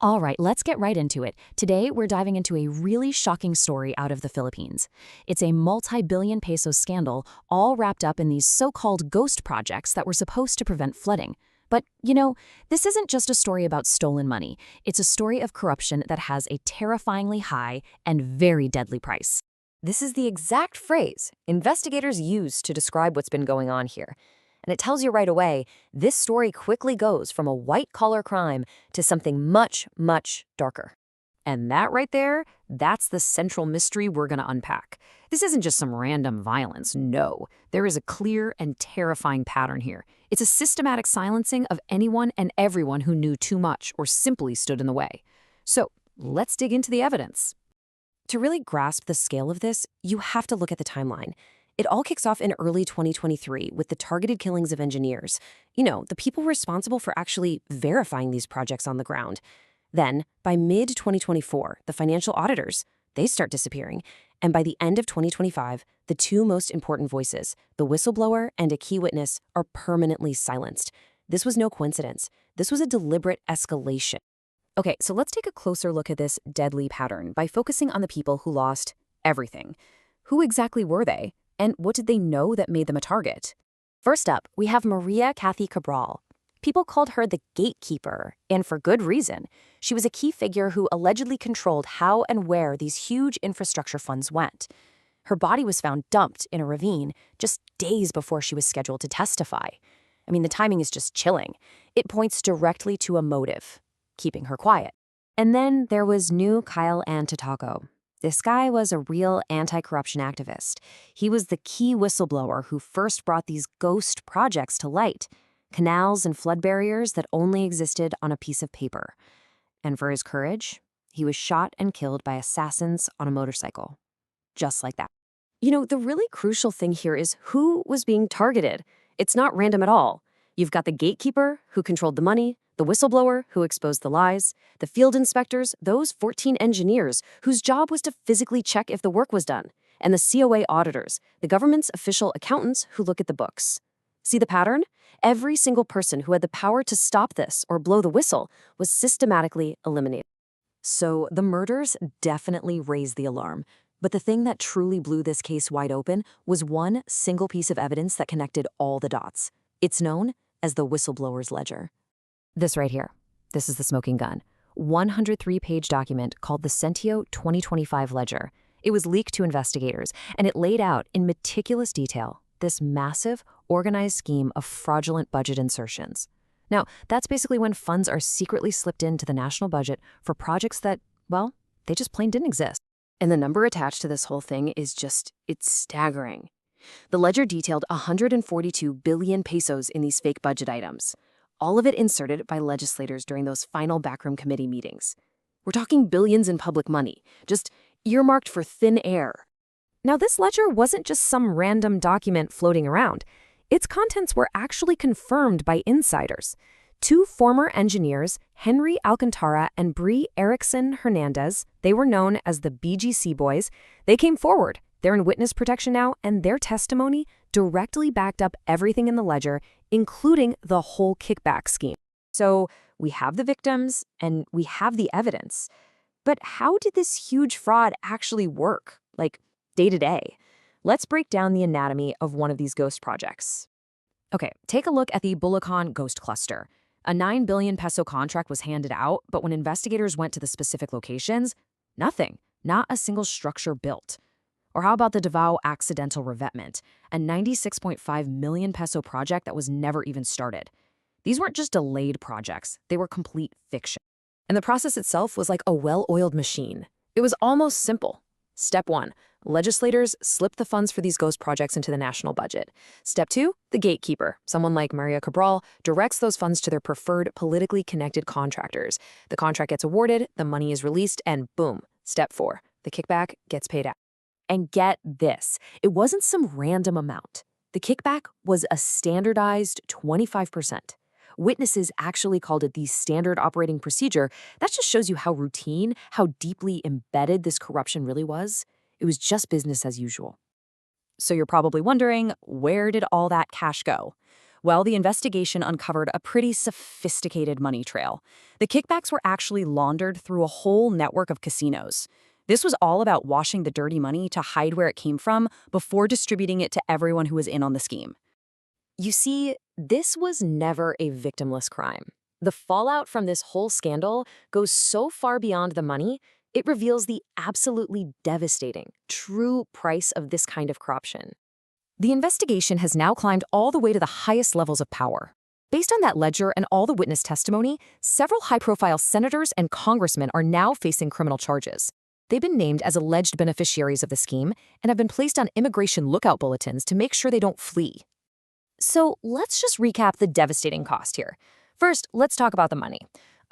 All right, let's get right into it. Today, we're diving into a really shocking story out of the Philippines. It's a multi-billion peso scandal, all wrapped up in these so-called ghost projects that were supposed to prevent flooding. But, this isn't just a story about stolen money. It's a story of corruption that has a terrifyingly high and very deadly price. This is the exact phrase investigators use to describe what's been going on here. And it tells you right away, this story quickly goes from a white-collar crime to something much, much darker. And that right there, that's the central mystery we're going to unpack. This isn't just some random violence, no. There is a clear and terrifying pattern here. It's a systematic silencing of anyone and everyone who knew too much or simply stood in the way. So, let's dig into the evidence. To really grasp the scale of this, you have to look at the timeline. It all kicks off in early 2023 with the targeted killings of engineers. The people responsible for actually verifying these projects on the ground. Then, by mid-2024, the financial auditors, they start disappearing. And by the end of 2025, the two most important voices, the whistleblower and a key witness, are permanently silenced. This was no coincidence. This was a deliberate escalation. Okay, so let's take a closer look at this deadly pattern by focusing on the people who lost everything. Who exactly were they? And what did they know that made them a target? First up, we have Maria Cathy Cabral. People called her the gatekeeper, and for good reason. She was a key figure who allegedly controlled how and where these huge infrastructure funds went. Her body was found dumped in a ravine just days before she was scheduled to testify. The timing is just chilling. It points directly to a motive, keeping her quiet. And then there was new Kyle Antitoco. This guy was a real anti-corruption activist. He was the key whistleblower who first brought these ghost projects to light, canals and flood barriers that only existed on a piece of paper. And for his courage, he was shot and killed by assassins on a motorcycle. Just like that. The really crucial thing here is who was being targeted. It's not random at all. You've got the gatekeeper, who controlled the money, the whistleblower, who exposed the lies, the field inspectors, those 14 engineers whose job was to physically check if the work was done, and the COA auditors, the government's official accountants who look at the books. See the pattern? Every single person who had the power to stop this or blow the whistle was systematically eliminated. So the murders definitely raised the alarm. But the thing that truly blew this case wide open was one single piece of evidence that connected all the dots. It's known as the whistleblower's ledger. This right here. This is the smoking gun. 103-page document called the Centio 2025 Ledger. It was leaked to investigators, and it laid out in meticulous detail this massive, organized scheme of fraudulent budget insertions. Now, that's basically when funds are secretly slipped into the national budget for projects that, they just plain didn't exist. And the number attached to this whole thing is it's staggering. The ledger detailed 142 billion pesos in these fake budget items. All of it inserted by legislators during those final backroom committee meetings. We're talking billions in public money, just earmarked for thin air. Now, this ledger wasn't just some random document floating around. Its contents were actually confirmed by insiders. Two former engineers, Henry Alcantara and Brie Erickson Hernandez, they were known as the BGC boys, they came forward. They're in witness protection now, and their testimony directly backed up everything in the ledger, including the whole kickback scheme. So we have the victims and we have the evidence. But how did this huge fraud actually work, day to day? Let's break down the anatomy of one of these ghost projects. Okay, take a look at the Bulacan Ghost Cluster. A 9 billion peso contract was handed out, but when investigators went to the specific locations, nothing, not a single structure built. Or how about the Davao Accidental Revetment, a 96.5 million peso project that was never even started? These weren't just delayed projects, they were complete fiction. And the process itself was like a well-oiled machine. It was almost simple. Step 1, legislators slipped the funds for these ghost projects into the national budget. Step 2, the gatekeeper, someone like Maria Cabral, directs those funds to their preferred politically connected contractors. The contract gets awarded, the money is released, and boom. Step 4, the kickback gets paid out. And get this, it wasn't some random amount. The kickback was a standardized 25%. Witnesses actually called it the standard operating procedure. That just shows you how routine, how deeply embedded this corruption really was. It was just business as usual. So you're probably wondering, where did all that cash go? Well, the investigation uncovered a pretty sophisticated money trail. The kickbacks were actually laundered through a whole network of casinos. This was all about washing the dirty money to hide where it came from before distributing it to everyone who was in on the scheme. You see, this was never a victimless crime. The fallout from this whole scandal goes so far beyond the money, it reveals the absolutely devastating, true price of this kind of corruption. The investigation has now climbed all the way to the highest levels of power. Based on that ledger and all the witness testimony, several high-profile senators and congressmen are now facing criminal charges. They've been named as alleged beneficiaries of the scheme and have been placed on immigration lookout bulletins to make sure they don't flee. So let's just recap the devastating cost here. First, let's talk about the money.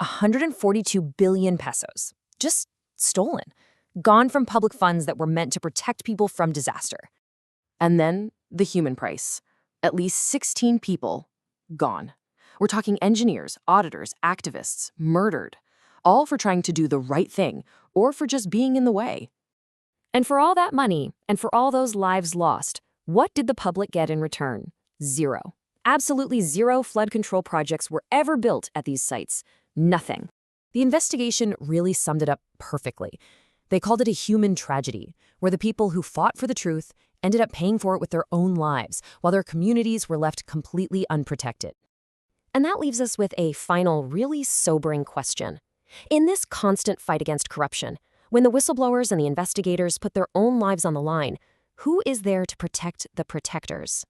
142 billion pesos. Just stolen. Gone from public funds that were meant to protect people from disaster. And then the human price. At least 16 people gone. We're talking engineers, auditors, activists, murdered. All for trying to do the right thing or for just being in the way. And for all that money and for all those lives lost, what did the public get in return? Zero. Absolutely zero flood control projects were ever built at these sites. Nothing. The investigation really summed it up perfectly. They called it a human tragedy, where the people who fought for the truth ended up paying for it with their own lives, while their communities were left completely unprotected. And that leaves us with a final, really sobering question. In this constant fight against corruption, when the whistleblowers and the investigators put their own lives on the line, who is there to protect the protectors?